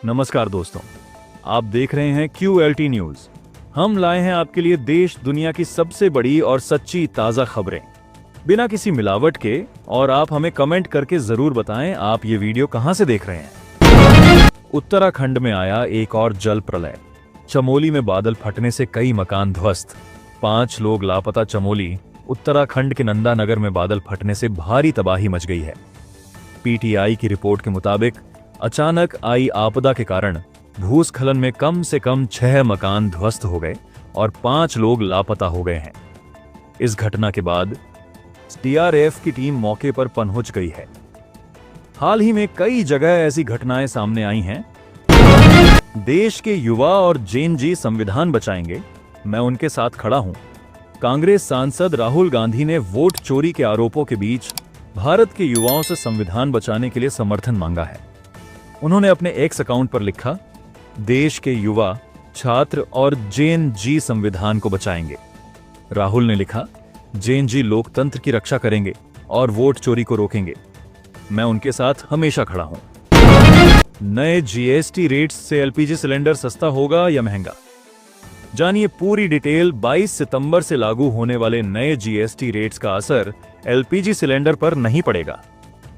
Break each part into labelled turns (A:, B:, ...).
A: नमस्कार दोस्तों, आप देख रहे हैं QLT न्यूज। हम लाए हैं आपके लिए देश दुनिया की सबसे बड़ी और सच्ची ताजा खबरें बिना किसी मिलावट के। और आप हमें कमेंट करके जरूर बताएं आप ये वीडियो कहां से देख रहे हैं। उत्तराखंड में आया एक और जल प्रलय। चमोली में बादल फटने से कई मकान ध्वस्त, 5 लोग लापता। चमोली उत्तराखंड के नंदानगर में बादल फटने से भारी तबाही मच गई है। PTI की रिपोर्ट के मुताबिक अचानक आई आपदा के कारण भूस्खलन में कम से कम 6 मकान ध्वस्त हो गए और 5 लोग लापता हो गए हैं। इस घटना के बाद TRF की टीम मौके पर पहुंच गई है। हाल ही में कई जगह ऐसी घटनाएं सामने आई हैं। देश के युवा और जेन जी संविधान बचाएंगे, मैं उनके साथ खड़ा हूं। कांग्रेस सांसद राहुल गांधी ने वोट चोरी के आरोपों के बीच भारत के युवाओं से संविधान बचाने के लिए समर्थन मांगा है। उन्होंने अपने एक्स अकाउंट पर लिखा, देश के युवा, छात्र और जेन जी संविधान को बचाएंगे। राहुल ने लिखा, जेन जी लोकतंत्र की रक्षा करेंगे और वोट चोरी को रोकेंगे। मैं उनके साथ हमेशा खड़ा हूं। नए GST रेट्स से LPG सिलेंडर सस्ता होगा या महंगा? जानिए पूरी डिटेल। 22 सितंबर से लागू होने वाले नए GST रेट्स का असर LPG सिलेंडर पर नहीं पड़ेगा।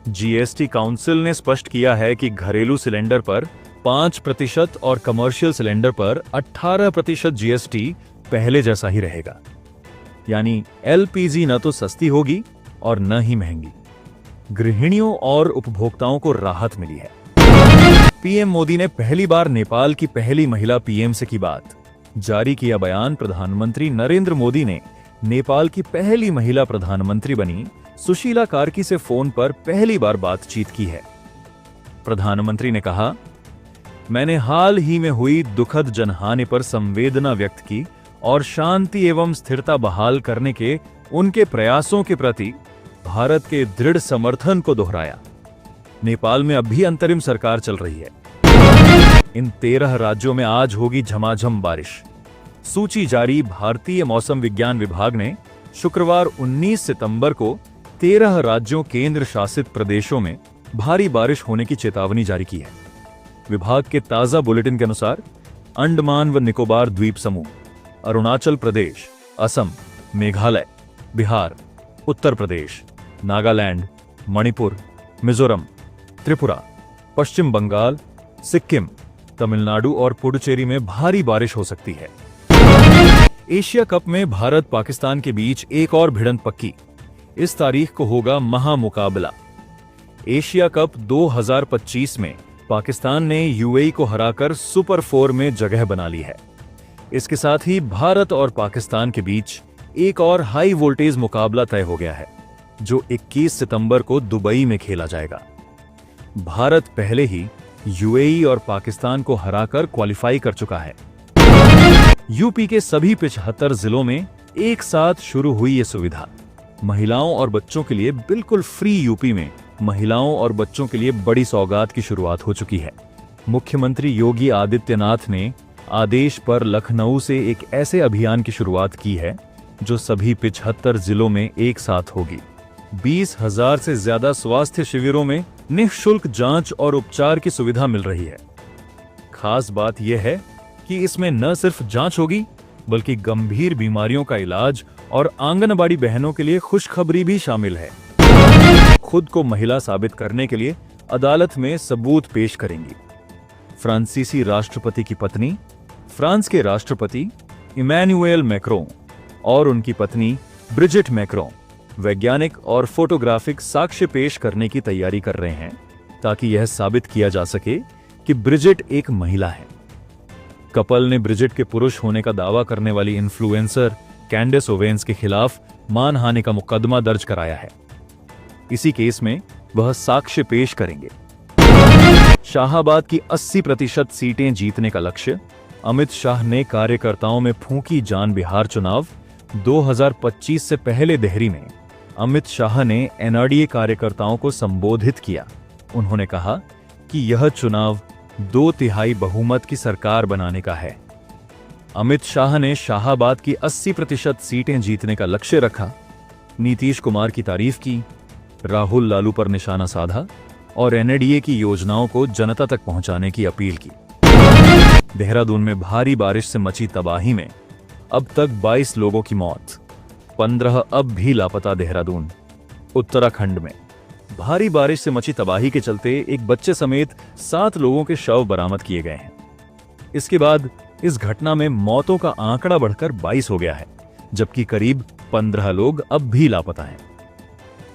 A: GST काउंसिल ने स्पष्ट किया है कि घरेलू सिलेंडर पर 5% और कमर्शियल सिलेंडर पर 18% GST पहले जैसा ही रहेगा। यानी LPG न तो सस्ती होगी और न ही महंगी। गृहिणियों और उपभोक्ताओं को राहत मिली है। PM मोदी ने पहली बार नेपाल की पहली महिला PM से की बात। जारी किया बयान। प्रधानमंत्री नरेंद्र मोदी ने नेपाल की पहली महिला प्रधानमंत्री बनी सुशीला कार्की से फोन पर पहली बार बातचीत की है। प्रधानमंत्री ने कहा, मैंने हाल ही में हुई दुखद जनहानि पर संवेदना व्यक्त की और शांति एवं स्थिरता बहाल करने के उनके प्रयासों के प्रति भारत के दृढ़ समर्थन को दोहराया। नेपाल में अब भी अंतरिम सरकार चल रही है। इन 13 राज्यों में आज होगी झमाझम बारिश। सूची जारी। भारतीय मौसम विज्ञान विभाग ने शुक्रवार 19 सितंबर को 13 राज्यों केंद्र शासित प्रदेशों में भारी बारिश होने की चेतावनी जारी की है। विभाग के ताजा बुलेटिन के अनुसार अंडमान व निकोबार द्वीप समूह, अरुणाचल प्रदेश, असम, मेघालय, बिहार, उत्तर प्रदेश, नागालैंड, मणिपुर, मिजोरम, त्रिपुरा, पश्चिम बंगाल, सिक्किम, तमिलनाडु और पुडुचेरी में भारी बारिश हो सकती है। एशिया कप में भारत पाकिस्तान के बीच एक और भिड़ंत पक्की। इस तारीख को होगा महामुकाबला। एशिया कप 2025 में पाकिस्तान ने UAE को हराकर सुपर 4 में जगह बना ली है। इसके साथ ही भारत और पाकिस्तान के बीच एक और हाई वोल्टेज मुकाबला तय हो गया है, जो 21 सितंबर को दुबई में खेला जाएगा। भारत पहले ही UAE और पाकिस्तान को हराकर क्वालिफाई कर चुका है। यूपी के सभी 75 जिलों में एक साथ शुरू हुई ये सुविधा। महिलाओं और बच्चों के लिए बिल्कुल फ्री। यूपी में महिलाओं और बच्चों के लिए बड़ी सौगात की शुरुआत हो चुकी है। मुख्यमंत्री योगी आदित्यनाथ ने आदेश पर लखनऊ से एक ऐसे अभियान की शुरुआत की है जो सभी 75 जिलों में एक साथ होगी। 20,000 से ज्यादा स्वास्थ्य शिविरों में निःशुल्क जांच और उपचार की सुविधा मिल रही है। खास बात यह है कि इसमें न सिर्फ जांच होगी बल्कि गंभीर बीमारियों का इलाज और आंगनबाड़ी बहनों के लिए खुशखबरी भी शामिल है। खुद को महिला साबित करने के लिए अदालत में सबूत पेश करेंगी। फ्रांसीसी राष्ट्रपति की पत्नी, फ्रांस के राष्ट्रपति इमैनुएल मैक्रों और उनकी पत्नी ब्रिजिट मैक्रों वैज्ञानिक और फोटोग्राफिक साक्ष्य पेश करने की तैयारी कर रहे हैं ताकि यह साबित किया जा सके कि ब्रिजिट एक महिला है। कपल ने ब्रिजिट के पुरुष होने का दावा करने वाली इन्फ्लुएंसर कैंडेस ओवेंस के खिलाफ मानहानि का मुकदमा दर्ज कराया है। इसी केस में वह साक्ष्य पेश करेंगे। शाहाबाद की 80% सीटें जीतने का लक्ष्य। अमित शाह ने कार्यकर्ताओं में फूंकी जान। बिहार चुनाव 2025 से पहले देहरी में अमित शाह ने NRDA कार्यकर्ताओं को संबोधित किया। उन्होंने कहा कि यह चुनाव 2/3 बहुमत की सरकार बनाने का है। अमित शाह ने शाहाबाद की 80% सीटें जीतने का लक्ष्य रखा। नीतीश कुमार की तारीफ की। राहुल लालू पर निशाना साधा। और एनडीए की योजनाओं को जनता तक पहुंचाने की अपील की। देहरादून में भारी बारिश से मची तबाही में अब तक 22 लोगों की मौत, 15 अब भी लापता। देहरादून उत्तराखंड में भारी बारिश से मची तबाही के चलते एक बच्चे समेत 7 लोगों के शव बरामद किए गए हैं। इसके बाद इस घटना में मौतों का आंकड़ा बढ़कर 22 हो गया है, जबकि करीब 15 लोग अब भी लापता हैं।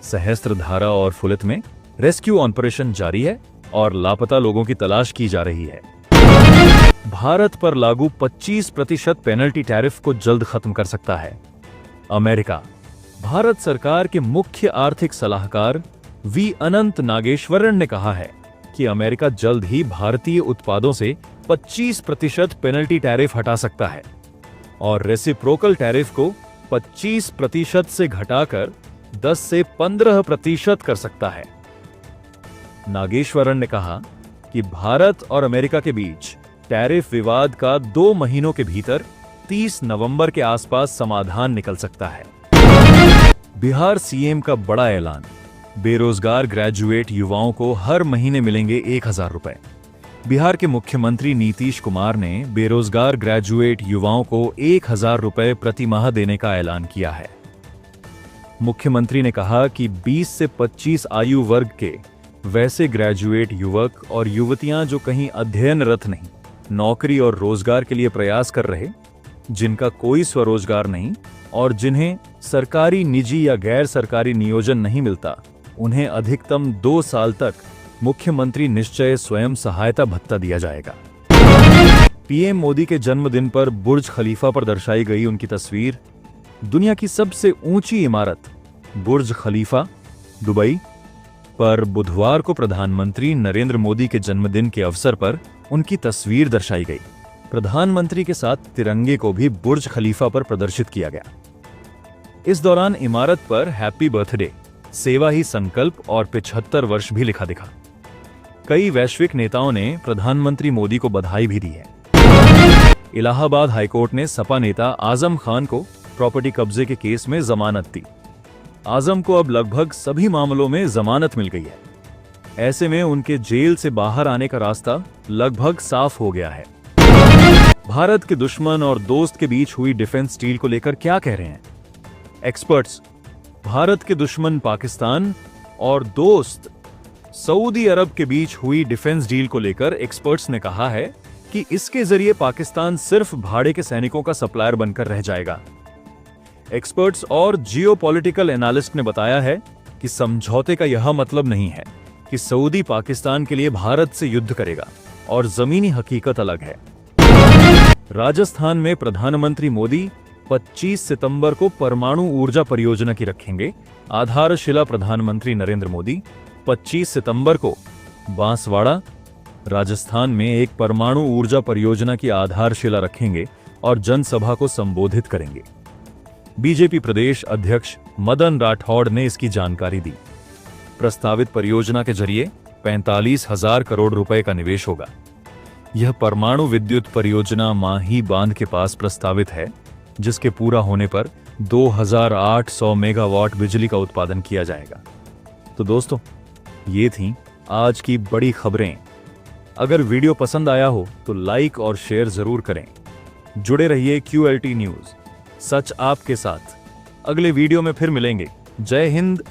A: सहस्त्रधारा और फुलित में रेस्क्यू ऑपरेशन जारी है और लापता लोगों की तलाश की जा रही है। भारत पर लागू 25% पेनल्टी टैरिफ को जल्द खत्म कर सकता है अमेरिका। भारत सरकार के मुख्य आर्थिक सलाहकार वी अनंत नागेश्वरन ने कहा है कि अमेरिका जल्द ही भारतीय उत्पादों से 25% पेनल्टी टैरिफ हटा सकता है और रेसिप्रोकल टैरिफ को 25% से घटाकर 10 से 15% कर सकता है। नागेश्वरन ने कहा कि भारत और अमेरिका के बीच टैरिफ विवाद का 2 महीनों के भीतर 30 नवंबर के आसपास समाधान निकल सकता है। बिहार सीएम का बड़ा ऐलान, बेरोजगार ग्रेजुएट युवाओं को हर महीने मिलेंगे 1000 रुपए। बिहार के मुख्यमंत्री नीतीश कुमार ने बेरोजगार ग्रेजुएट युवाओं को 1000 रुपए प्रति माह देने का ऐलान किया है। मुख्यमंत्री ने कहा कि 20 से 25 आयु वर्ग के वैसे ग्रेजुएट युवक और युवतियां जो कहीं अध्ययनरत नहीं, नौकरी और रोजगार के लिए प्रयास कर रहे, जिनका कोई स्वरोजगार नहीं और जिन्हें सरकारी, निजी या गैर सरकारी नियोजन नहीं मिलता, उन्हें अधिकतम 2 साल तक मुख्यमंत्री निश्चय स्वयं सहायता भत्ता दिया जाएगा। पीएम मोदी के जन्मदिन पर बुर्ज खलीफा पर दर्शाई गई उनकी तस्वीर, दुनिया की सबसे ऊंची इमारत बुर्ज खलीफा दुबई पर बुधवार को प्रधानमंत्री नरेंद्र मोदी के जन्मदिन के अवसर पर उनकी तस्वीर दर्शाई गई। प्रधानमंत्री के साथ तिरंगे को भी बुर्ज खलीफा पर प्रदर्शित किया गया। इस दौरान इमारत पर हैप्पी बर्थडे, सेवा ही संकल्प और 75 वर्ष भी लिखा दिखा। कई वैश्विक नेताओं ने प्रधानमंत्री मोदी को बधाई भी दी है। इलाहाबाद हाईकोर्ट ने सपा नेता आजम खान को प्रॉपर्टी कब्जे के केस में जमानत दी। आजम को अब लगभग सभी मामलों में जमानत मिल गई है। ऐसे में उनके जेल से बाहर आने का रास्ता लगभग साफ हो गया है। भारत के दुश्मन और दोस्त के बीच हुई डिफेंस डील को लेकर क्या कह रहे हैं एक्सपर्ट्स? भारत के दुश्मन पाकिस्तान और दोस्त सऊदी अरब के बीच हुई डिफेंस डील को लेकर एक्सपर्ट्स ने कहा है कि इसके जरिए पाकिस्तान सिर्फ भाड़े के सैनिकों का सप्लायर बनकर रह जाएगा। एक्सपर्ट्स और जियोपॉलिटिकल एनालिस्ट ने बताया है कि समझौते का यह मतलब नहीं है कि सऊदी पाकिस्तान के लिए भारत से युद्ध करेगा और जमीनी हकीकत अलग है। राजस्थान में प्रधानमंत्री मोदी 25 सितंबर को परमाणु ऊर्जा परियोजना की रखेंगे आधारशिला। प्रधानमंत्री नरेंद्र मोदी 25 सितंबर को बांसवाड़ा, राजस्थान में एक परमाणु ऊर्जा परियोजना की आधारशिला रखेंगे और जनसभा को संबोधित करेंगे। बीजेपी प्रदेश अध्यक्ष मदन राठौड़ ने इसकी जानकारी दी। प्रस्तावित परियोजना के जरिए 45,000 करोड़ रुपए का निवेश होगा। यह परमाणु विद्युत परियोजना माही बांध के पास प्रस्तावित है, जिसके पूरा होने पर 2800 मेगावाट बिजली का उत्पादन किया जाएगा। तो दोस्तों, ये थी आज की बड़ी खबरें। अगर वीडियो पसंद आया हो तो लाइक और शेयर जरूर करें। जुड़े रहिए QLT न्यूज, सच आपके साथ। अगले वीडियो में फिर मिलेंगे। जय हिंद,